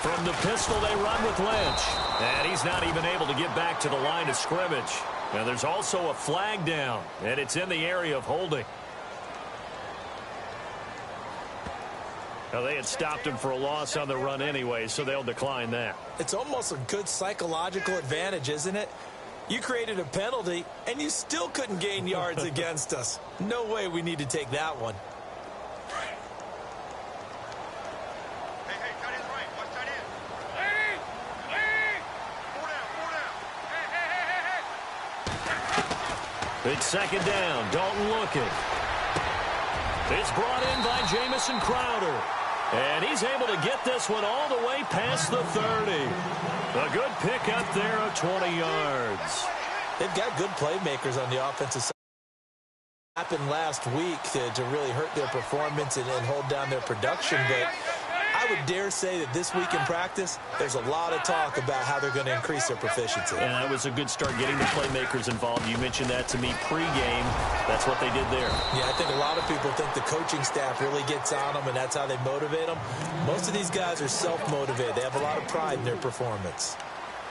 From the pistol, they run with Lynch. And he's not even able to get back to the line of scrimmage. Now, there's also a flag down, and it's in the area of holding. Now, they had stopped him for a loss on the run anyway, so they'll decline that. It's almost a good psychological advantage, isn't it? You created a penalty, and you still couldn't gain yards against us. No way we need to take that one. It's second down. Dalton looking. It's brought in by Jamison Crowder. And he's able to get this one all the way past the 30. A good pickup there of 20 yards. They've got good playmakers on the offensive side. Happened last week to really hurt their performance and hold down their production. But I would dare say that this week in practice, there's a lot of talk about how they're going to increase their proficiency. And that was a good start getting the playmakers involved. You mentioned that to me pregame. That's what they did there. Yeah, I think a lot of people think the coaching staff really gets on them, and that's how they motivate them. Most of these guys are self-motivated. They have a lot of pride in their performance.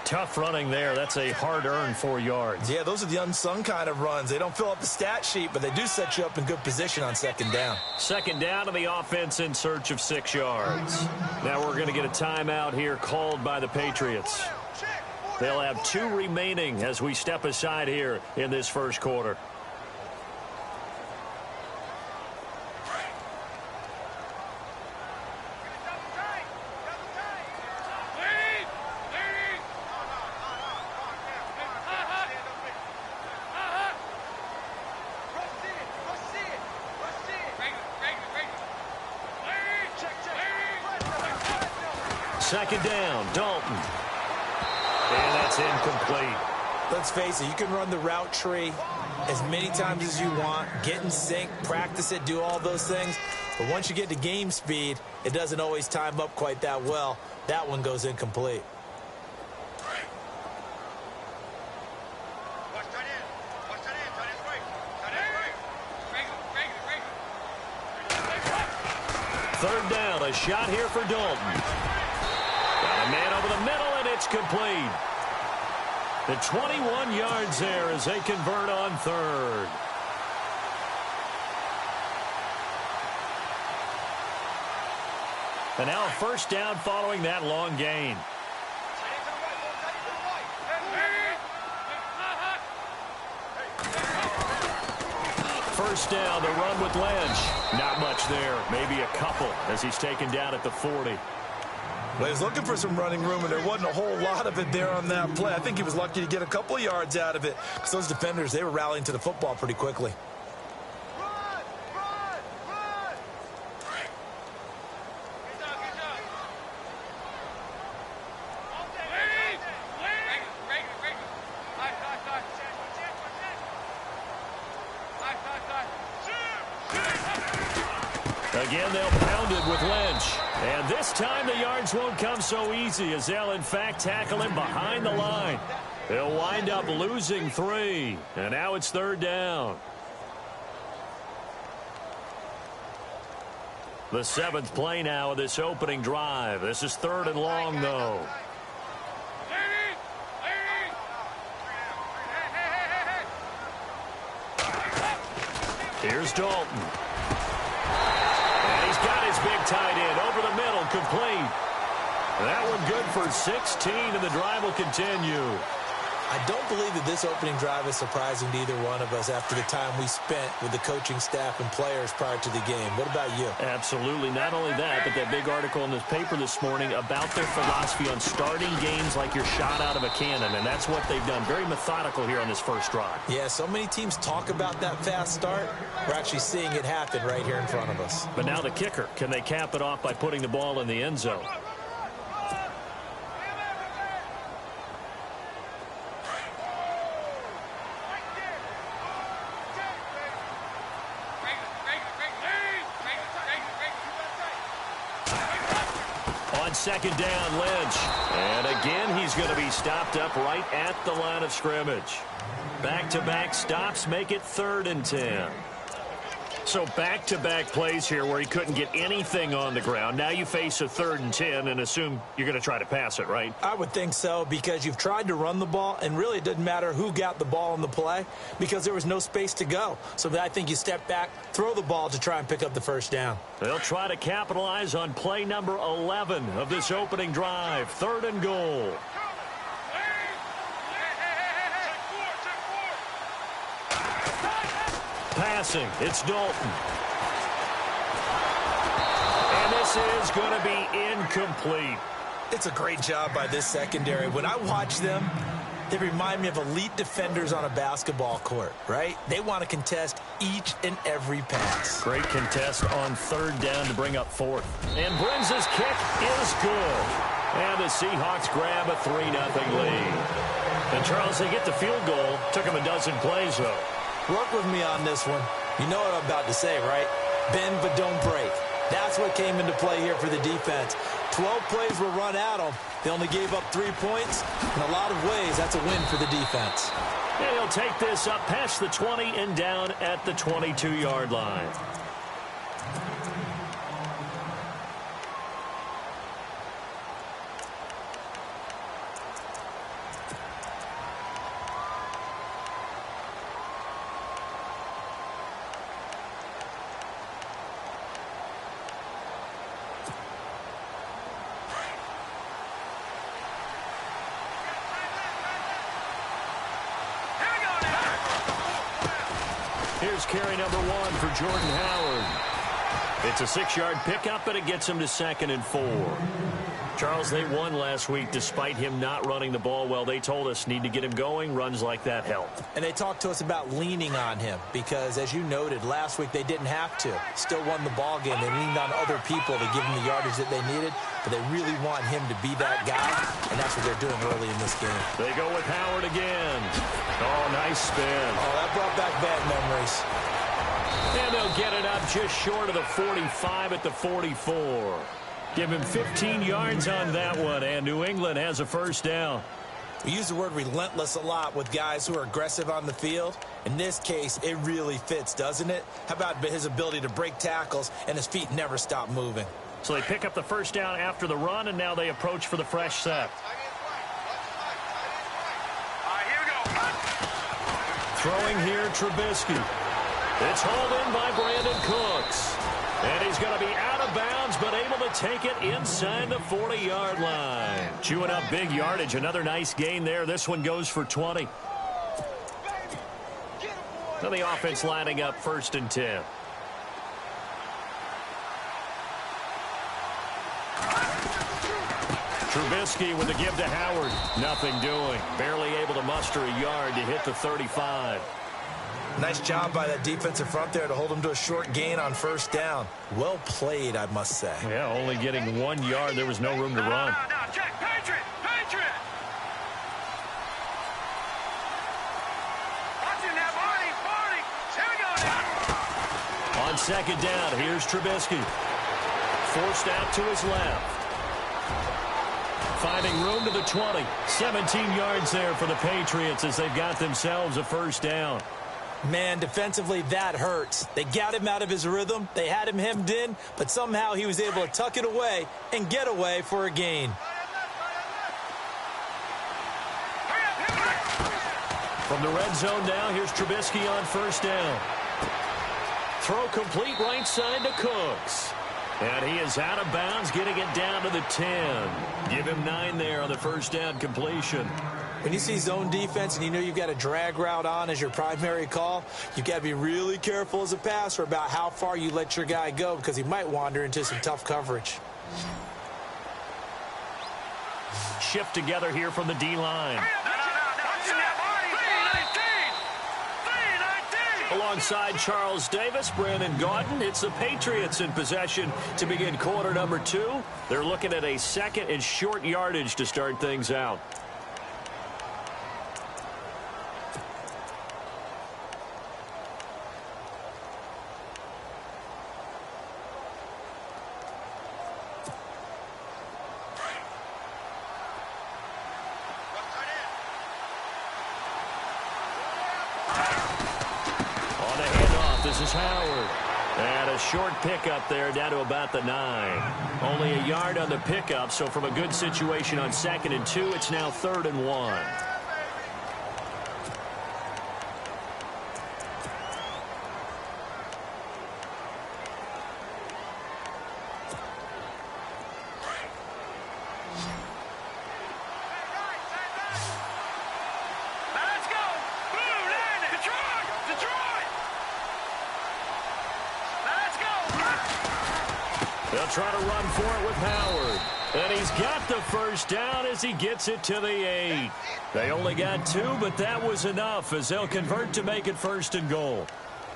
Tough running there. That's a hard-earned 4 yards. Yeah, those are the unsung kind of runs. They don't fill up the stat sheet, but they do set you up in good position on second down. Second down to the offense in search of 6 yards. Now we're going to get a timeout here called by the Patriots. They'll have 2 remaining as we step aside here in this first quarter. Second down, Dalton. And that's incomplete. Let's face it, you can run the route tree as many times as you want, get in sync, practice it, do all those things. But once you get to game speed, it doesn't always time up quite that well. That one goes incomplete. Third down, a shot here for Dalton. Got a man over the middle, and it's complete. The 21 yards there as they convert on third. And now a first down following that long gain. First down, the run with Lynch. Not much there, maybe a couple as he's taken down at the 40. Well, he was looking for some running room, and there wasn't a whole lot of it there on that play. I think he was lucky to get a couple of yards out of it because those defenders, they were rallying to the football pretty quickly. Again, they'll pound it with Lynch. And this time the yards won't come so easy as they'll, in fact, tackle him behind the line. They'll wind up losing 3. And now it's third down. The 7th play now of this opening drive. This is third and long, though. Here's Dalton. Got his big tight end over the middle, complete. That one good for 16, and the drive will continue. I don't believe that this opening drive is surprising to either one of us after the time we spent with the coaching staff and players prior to the game. What about you? Absolutely. Not only that, but that big article in this paper this morning about their philosophy on starting games like you're shot out of a cannon, and that's what they've done. Very methodical here on this first drive. Yeah, so many teams talk about that fast start. We're actually seeing it happen right here in front of us. But now the kicker. Can they cap it off by putting the ball in the end zone? Second down, Lynch. And again, he's going to be stopped up right at the line of scrimmage. Back-to-back stops make it 3rd and 10. So back-to-back plays here where he couldn't get anything on the ground. Now you face a 3rd and 10 and assume you're going to try to pass it, right? I would think so, because you've tried to run the ball, and really it doesn't matter who got the ball in the play because there was no space to go. So I think you step back, throw the ball to try and pick up the first down. They'll try to capitalize on play number 11 of this opening drive. 3rd and goal. Passing, it's Dalton. And this is going to be incomplete. It's a great job by this secondary. When I watch them, they remind me of elite defenders on a basketball court, right? They want to contest each and every pass. Great contest on 3rd down to bring up 4th. And Brins's kick is good. And the Seahawks grab a 3-0 lead. And Charles, they get the field goal. Took them a dozen plays, though. Work with me on this one. You know what I'm about to say, right? Bend but don't break. That's what came into play here for the defense. 12 plays were run at them. They only gave up 3 points. In a lot of ways, that's a win for the defense. And he'll take this up past the 20 and down at the 22-yard line. Here's carry number 1 for Jordan Howard. It's a 6-yard pickup, but it gets him to 2nd and 4. Charles, they won last week despite him not running the ball well. They told us need to get him going. Runs like that help. And they talked to us about leaning on him because, as you noted, last week they didn't have to. Still won the ball game. They leaned on other people to give them the yardage that they needed, but they really want him to be that guy, and that's what they're doing early in this game. They go with Howard again. Oh, nice spin. Oh, that brought back bad memories. And they'll get it up just short of the 45 at the 44. Give him 15 yards on that one, and New England has a first down. We use the word relentless a lot with guys who are aggressive on the field. In this case, it really fits, doesn't it? How about his ability to break tackles and his feet never stop moving? So they pick up the first down after the run, and now they approach for the fresh set. Throwing here, Trubisky. It's hauled in by Brandon Cooks. And he's going to be out of bounds, but able to take it inside the 40-yard line. Chewing up big yardage. Another nice gain there. This one goes for 20. So the offense lining up 1st and 10. Trubisky with the give to Howard. Nothing doing. Barely able to muster a yard to hit the 35. Nice job by that defensive front there to hold him to a short gain on 1st down. Well played, I must say. Yeah, only getting 1 yard. There was no room to run. No, check, Patriot! Watching that, Marty! Here we go now! On 2nd down, here's Trubisky. Forced out to his left. Finding room to the 20. 17 yards there for the Patriots as they've got themselves a first down. Man, defensively, that hurts. They got him out of his rhythm. They had him hemmed in, but somehow he was able to tuck it away and get away for a gain. From the red zone now, here's Trubisky on 1st down. Throw complete right side to Cooks. And he is out of bounds, getting it down to the 10. Give him 9 there on the 1st down completion. When you see zone defense and you know you've got a drag route on as your primary call, you've got to be really careful as a passer about how far you let your guy go because he might wander into some tough coverage. Shift together here from the D-line. Alongside Charles Davis, Brandon Gaudin, it's the Patriots in possession to begin quarter number 2. They're looking at a 2nd and short yardage to start things out. This is Howard. And a short pickup there down to about the 9. Only a yard on the pickup, so from a good situation on 2nd and 2, it's now 3rd and 1. They'll try to run for it with Howard. And he's got the first down as he gets it to the 8. They only got 2, but that was enough as they'll convert to make it 1st and goal.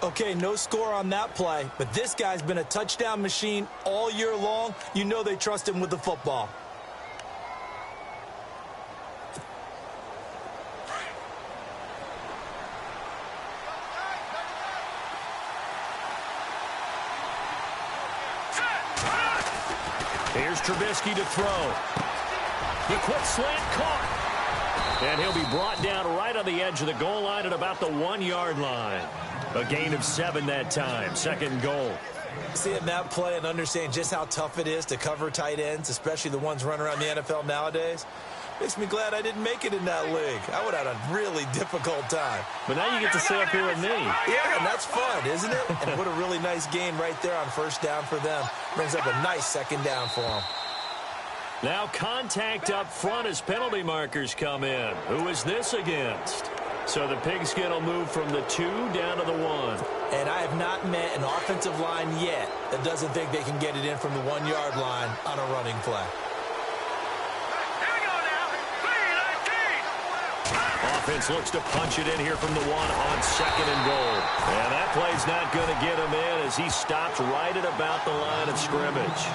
Okay, no score on that play, but this guy's been a touchdown machine all year long. You know they trust him with the football. Here's Trubisky to throw. The quick slant caught. And he'll be brought down right on the edge of the goal line at about the 1-yard line. A gain of 7 that time. 2nd and goal. Seeing that play and understanding just how tough it is to cover tight ends, especially the ones running around the NFL nowadays, makes me glad I didn't make it in that league. I would have had a really difficult time. But now you get to sit up here with me. Yeah, and that's fun, isn't it? And what a really nice gain right there on 1st down for them. Brings up a nice 2nd down for them. Now contact up front as penalty markers come in. Who is this against? So the pigskin will move from the 2 down to the 1. And I have not met an offensive line yet that doesn't think they can get it in from the 1-yard line on a running play. Offense looks to punch it in here from the 1 on 2nd and goal. And that play's not going to get him in as he stopped right at about the line of scrimmage.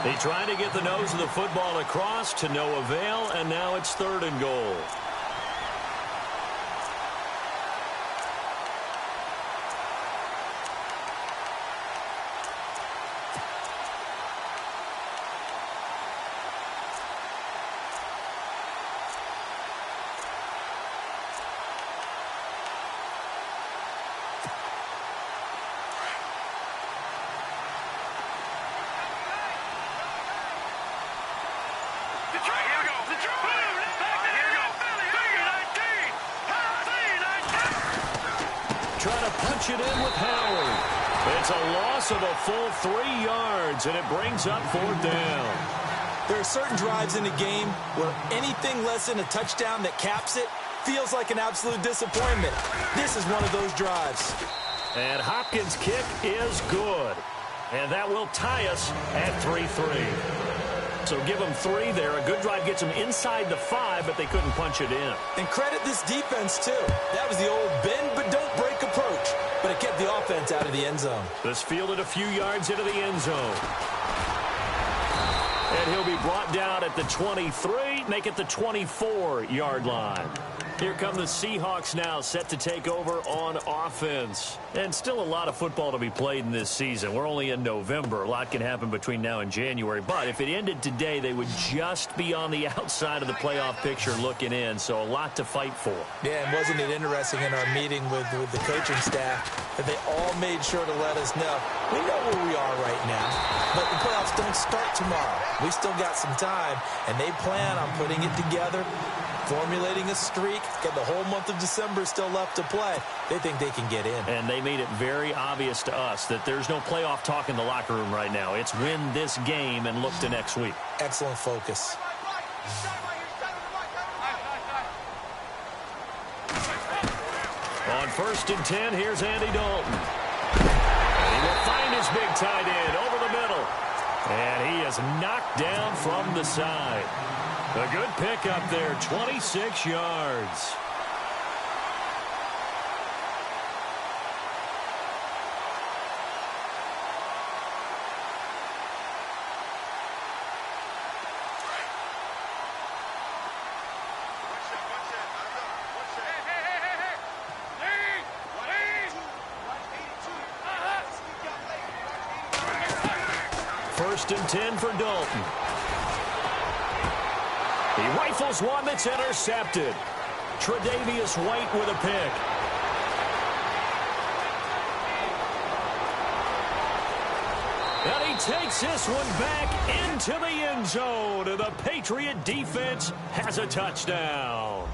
He tried to get the nose of the football across to no avail, and now it's 3rd and goal. Trying to punch it in with Howard. It's a loss of a full 3 yards, and it brings up 4th down. There are certain drives in a game where anything less than a touchdown that caps it feels like an absolute disappointment. This is one of those drives. And Hopkins' kick is good. And that will tie us at 3-3. So give them 3 there. A good drive gets them inside the 5, but they couldn't punch it in. And credit this defense, too. That was the old bend but don't break approach. But it kept the offense out of the end zone. This fielded a few yards into the end zone. And he'll be brought down at the 23, make it the 24-yard line. Here come the Seahawks now, set to take over on offense. And still a lot of football to be played in this season. We're only in November. A lot can happen between now and January. But if it ended today, they would just be on the outside of the playoff picture looking in. So a lot to fight for. Yeah, and wasn't it interesting in our meeting with the coaching staff that they all made sure to let us know, we know where we are right now, but the playoffs don't start tomorrow. We still got some time, and they plan on putting it together, formulating a streak, got the whole month of December still left to play. They think they can get in. And they made it very obvious to us that there's no playoff talk in the locker room right now. It's win this game and look to next week. Excellent focus. On 1st and 10, here's Andy Dalton. And he will find his big tight end over the middle. And he is knocked down from the side. A good pickup there, 26 yards. First and 10 for Dalton. He rifles one that's intercepted. Tre'Davious White with a pick. takes this one back into the end zone, and the Patriot defense has a touchdown.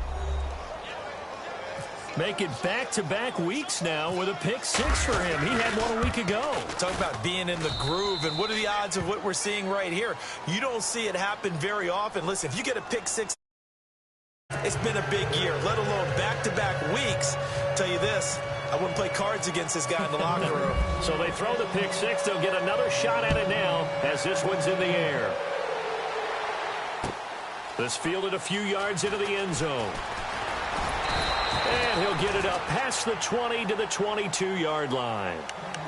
Make it back-to-back weeks now with a pick six for him. He had one a week ago. Talk about being in the groove, and what are the odds of what we're seeing right here? You don't see it happen very often. Listen, if you get a pick six, it's been a big year, let alone back-to-back weeks. Tell you this, I wouldn't play cards against this guy in the locker room. So they throw the pick six. They'll get another shot at it now as this one's in the air. This fielded a few yards into the end zone. And he'll get it up past the 20 to the 22-yard line.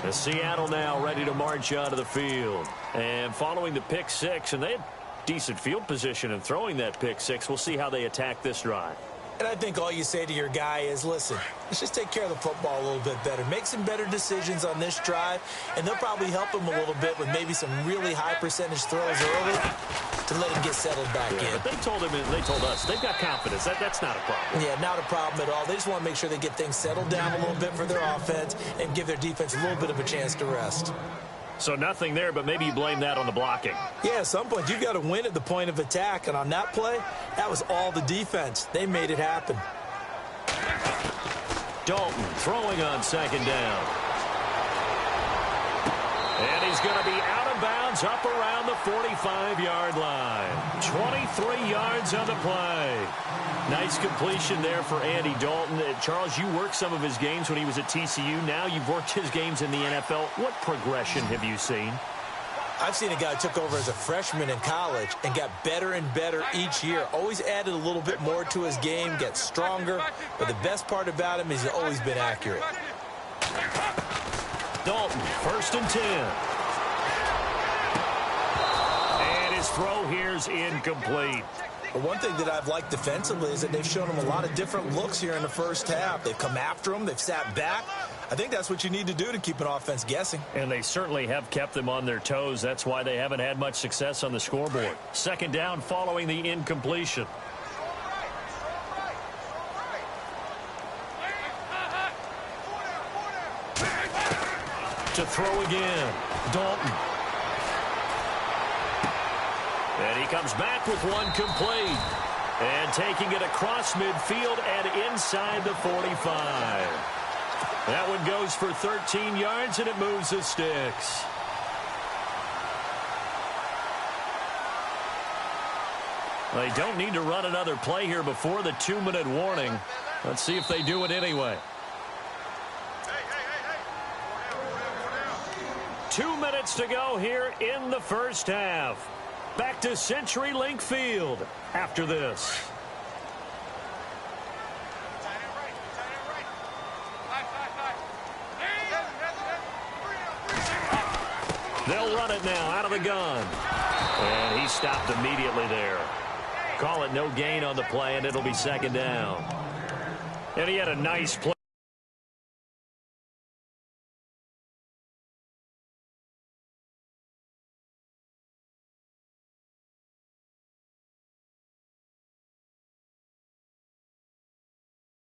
The Seattle now ready to march onto the field. And following the pick six, and they had decent field position in throwing that pick six. We'll see how they attack this drive. And I think all you say to your guy is, listen, let's just take care of the football a little bit better. Make some better decisions on this drive, and they'll probably help him a little bit with maybe some really high percentage throws early to let him get settled back in. But they told him, and they told us, they've got confidence. That's not a problem. Yeah, not a problem at all. They just want to make sure they get things settled down a little bit for their offense and give their defense a little bit of a chance to rest. So nothing there, but maybe you blame that on the blocking. Yeah, at some point, you've got to win at the point of attack. And on that play, that was all the defense. They made it happen. Dalton throwing on second down. And he's going to be out of bounds up around the 45-yard line. 23 yards on the play. Nice completion there for Andy Dalton. Charles, you worked some of his games when he was at TCU. Now you've worked his games in the NFL. What progression have you seen? I've seen a guy who took over as a freshman in college and got better and better each year. Always added a little bit more to his game, gets stronger. But the best part about him is he's always been accurate. Dalton, 1st and 10. And his throw here's incomplete. But one thing that I've liked defensively is that they've shown him a lot of different looks here in the first half. They've come after him. They've sat back. I think that's what you need to do to keep an offense guessing. And they certainly have kept them on their toes. That's why they haven't had much success on the scoreboard. Second down following the incompletion. To throw again, Dalton. And he comes back with one complete. And taking it across midfield and inside the 45. That one goes for 13 yards, and it moves the sticks. They don't need to run another play here before the 2-minute warning. Let's see if they do it anyway. 2 minutes to go here in the first half. Back to CenturyLink Field after this. They'll run it now out of the gun. And he stopped immediately there. Call it no gain on the play, and it'll be second down. And he had a nice play.